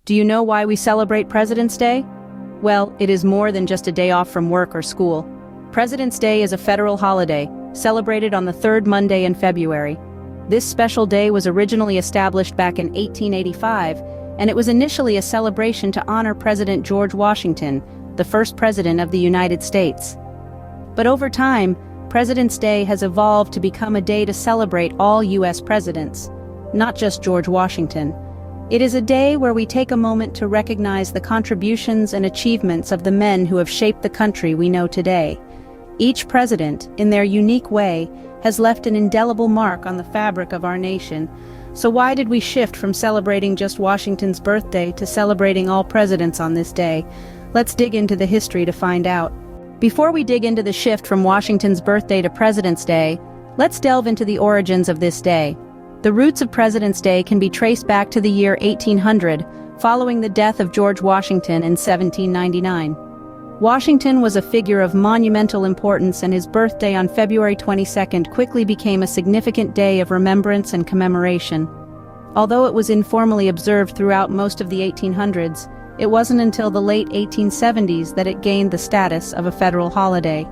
Do you know why we celebrate President's Day? Well, it is more than just a day off from work or school. President's Day is a federal holiday, celebrated on the third Monday in February. This special day was originally established back in 1885, and it was initially a celebration to honor President George Washington, the first president of the United States. But over time, President's Day has evolved to become a day to celebrate all U.S. presidents, not just George Washington. It is a day where we take a moment to recognize the contributions and achievements of the men who have shaped the country we know today. Each president, in their unique way, has left an indelible mark on the fabric of our nation. So why did we shift from celebrating just Washington's birthday to celebrating all presidents on this day? Let's dig into the history to find out. Before we dig into the shift from Washington's birthday to President's Day, let's delve into the origins of this day. The roots of President's Day can be traced back to the year 1800, following the death of George Washington in 1799. Washington was a figure of monumental importance, and his birthday on February 22 quickly became a significant day of remembrance and commemoration. Although it was informally observed throughout most of the 1800s, it wasn't until the late 1870s that it gained the status of a federal holiday.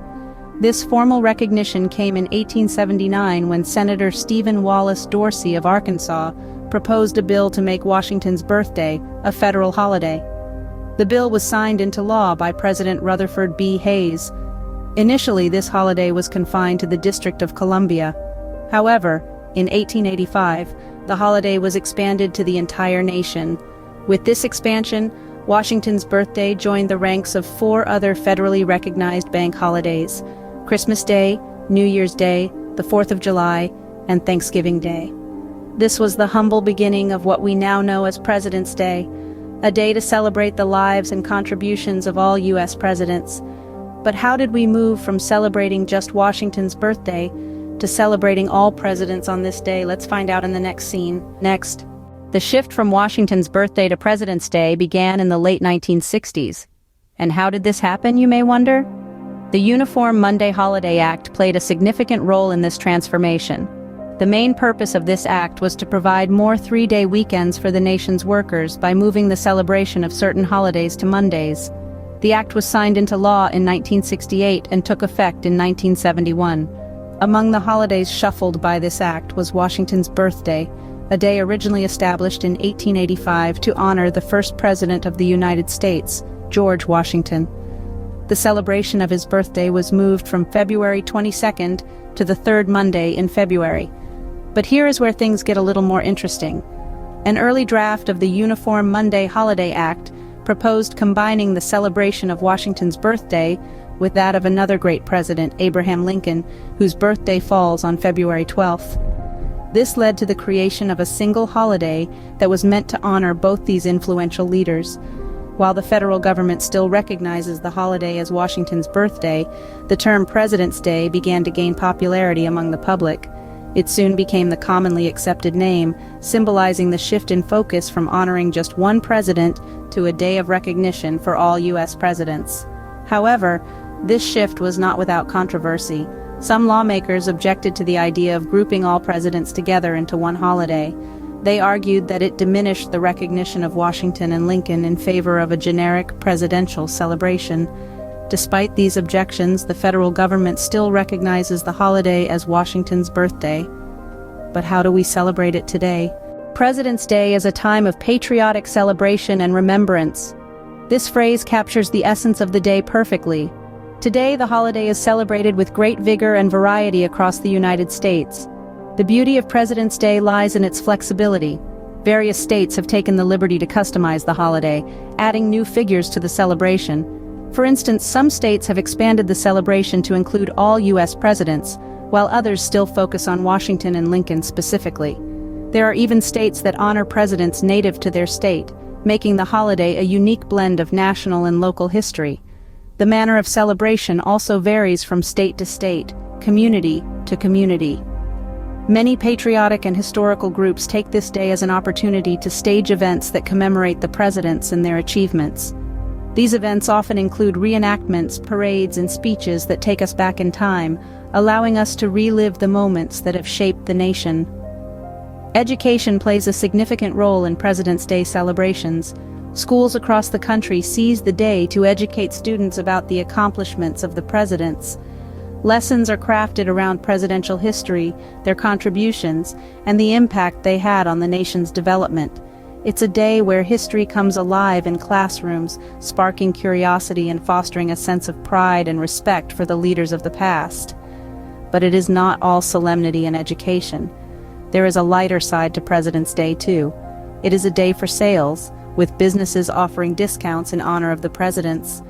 This formal recognition came in 1879 when Senator Stephen Wallace Dorsey of Arkansas proposed a bill to make Washington's birthday a federal holiday. The bill was signed into law by President Rutherford B. Hayes. Initially, this holiday was confined to the District of Columbia. However, in 1885, the holiday was expanded to the entire nation. With this expansion, Washington's birthday joined the ranks of 4 other federally recognized bank holidays: Christmas Day, New Year's Day, the 4th of July, and Thanksgiving Day. This was the humble beginning of what we now know as President's Day, a day to celebrate the lives and contributions of all U.S. presidents. But how did we move from celebrating just Washington's birthday to celebrating all presidents on this day? Let's find out in the next scene. Next. The shift from Washington's birthday to President's Day began in the late 1960s. And how did this happen, you may wonder? The Uniform Monday Holiday Act played a significant role in this transformation. The main purpose of this act was to provide more 3-day weekends for the nation's workers by moving the celebration of certain holidays to Mondays. The act was signed into law in 1968 and took effect in 1971. Among the holidays shuffled by this act was Washington's birthday, a day originally established in 1885 to honor the first president of the United States, George Washington. The celebration of his birthday was moved from February 22nd to the third Monday in February. But here is where things get a little more interesting. An early draft of the Uniform Monday Holiday Act proposed combining the celebration of Washington's birthday with that of another great president, Abraham Lincoln, whose birthday falls on February 12th. This led to the creation of a single holiday that was meant to honor both these influential leaders. While the federal government still recognizes the holiday as Washington's birthday, the term President's Day began to gain popularity among the public. It soon became the commonly accepted name, symbolizing the shift in focus from honoring just one president to a day of recognition for all U.S. presidents. However, this shift was not without controversy. Some lawmakers objected to the idea of grouping all presidents together into one holiday. They argued that it diminished the recognition of Washington and Lincoln in favor of a generic presidential celebration. Despite these objections, the federal government still recognizes the holiday as Washington's birthday. But how do we celebrate it today? President's Day is a time of patriotic celebration and remembrance. This phrase captures the essence of the day perfectly. Today, the holiday is celebrated with great vigor and variety across the United States. The beauty of President's Day lies in its flexibility. Various states have taken the liberty to customize the holiday, adding new figures to the celebration. For instance, some states have expanded the celebration to include all U.S. presidents, while others still focus on Washington and Lincoln specifically. There are even states that honor presidents native to their state, making the holiday a unique blend of national and local history. The manner of celebration also varies from state to state, community to community. Many patriotic and historical groups take this day as an opportunity to stage events that commemorate the presidents and their achievements. These events often include reenactments, parades, and speeches that take us back in time, allowing us to relive the moments that have shaped the nation. Education plays a significant role in President's Day celebrations. Schools across the country seize the day to educate students about the accomplishments of the presidents. Lessons are crafted around presidential history, their contributions, and the impact they had on the nation's development. It's a day where history comes alive in classrooms, sparking curiosity and fostering a sense of pride and respect for the leaders of the past. But it is not all solemnity and education. There is a lighter side to President's Day, too. It is a day for sales, with businesses offering discounts in honor of the presidents.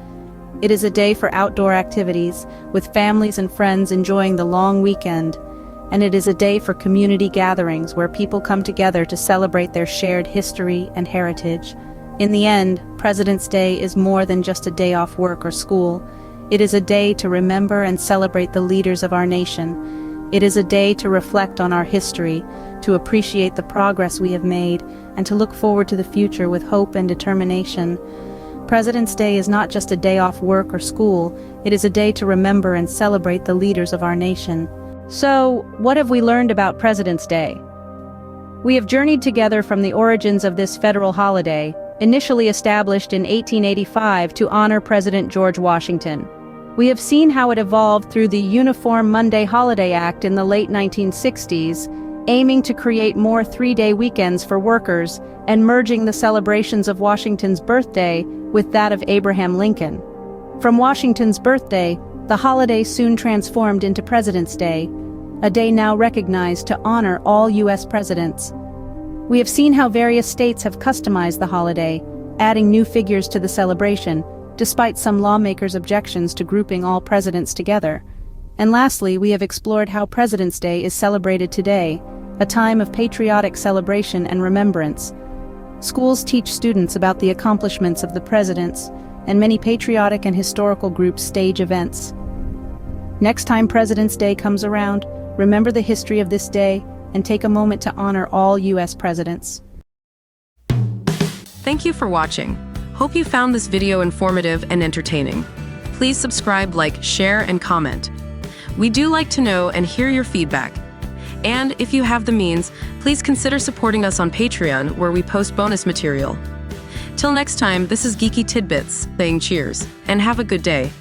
It is a day for outdoor activities, with families and friends enjoying the long weekend. And it is a day for community gatherings where people come together to celebrate their shared history and heritage. In the end, President's Day is more than just a day off work or school. It is a day to remember and celebrate the leaders of our nation. It is a day to reflect on our history, to appreciate the progress we have made, and to look forward to the future with hope and determination. President's Day is not just a day off work or school, it is a day to remember and celebrate the leaders of our nation. So, what have we learned about President's Day? We have journeyed together from the origins of this federal holiday, initially established in 1885 to honor President George Washington. We have seen how it evolved through the Uniform Monday Holiday Act in the late 1960s, aiming to create more three-day weekends for workers and merging the celebrations of Washington's birthday with that of Abraham Lincoln. From Washington's birthday, the holiday soon transformed into President's Day, a day now recognized to honor all U.S. presidents. We have seen how various states have customized the holiday, adding new figures to the celebration, despite some lawmakers' objections to grouping all presidents together. And lastly, we have explored how President's Day is celebrated today, a time of patriotic celebration and remembrance. Schools teach students about the accomplishments of the presidents, and many patriotic and historical groups stage events. Next time President's Day comes around, remember the history of this day and take a moment to honor all U.S. presidents. Thank you for watching. Hope you found this video informative and entertaining. Please subscribe, like, share, and comment. We do like to know and hear your feedback. And if you have the means, please consider supporting us on Patreon, where we post bonus material. Till next time, this is Geeky Tidbits, saying cheers, and have a good day.